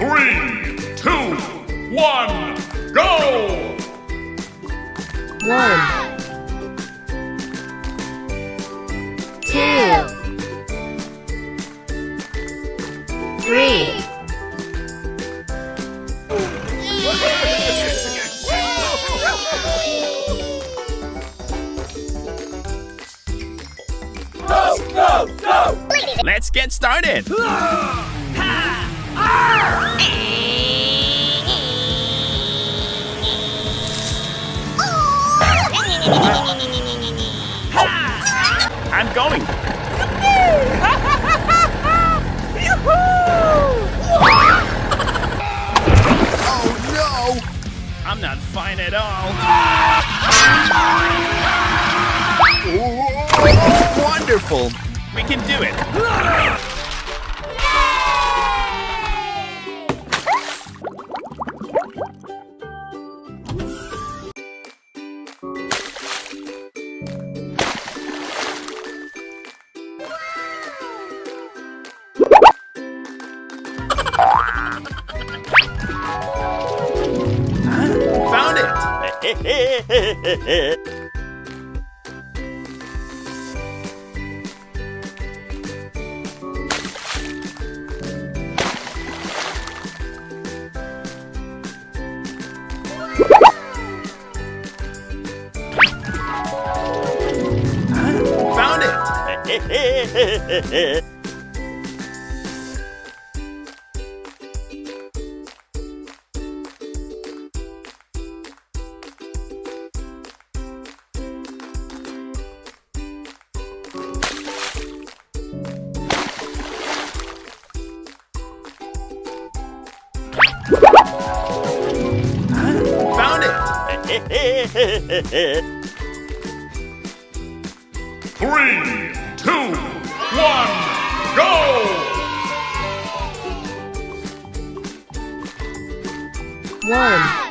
3, 2, 1, go! 1, 2, 3. Let's get started. I'm going. Oh no! I'm not fine at all. Wonderful! We can do it! Found it! Found it! Found it! 3, 2, 1, go! 1,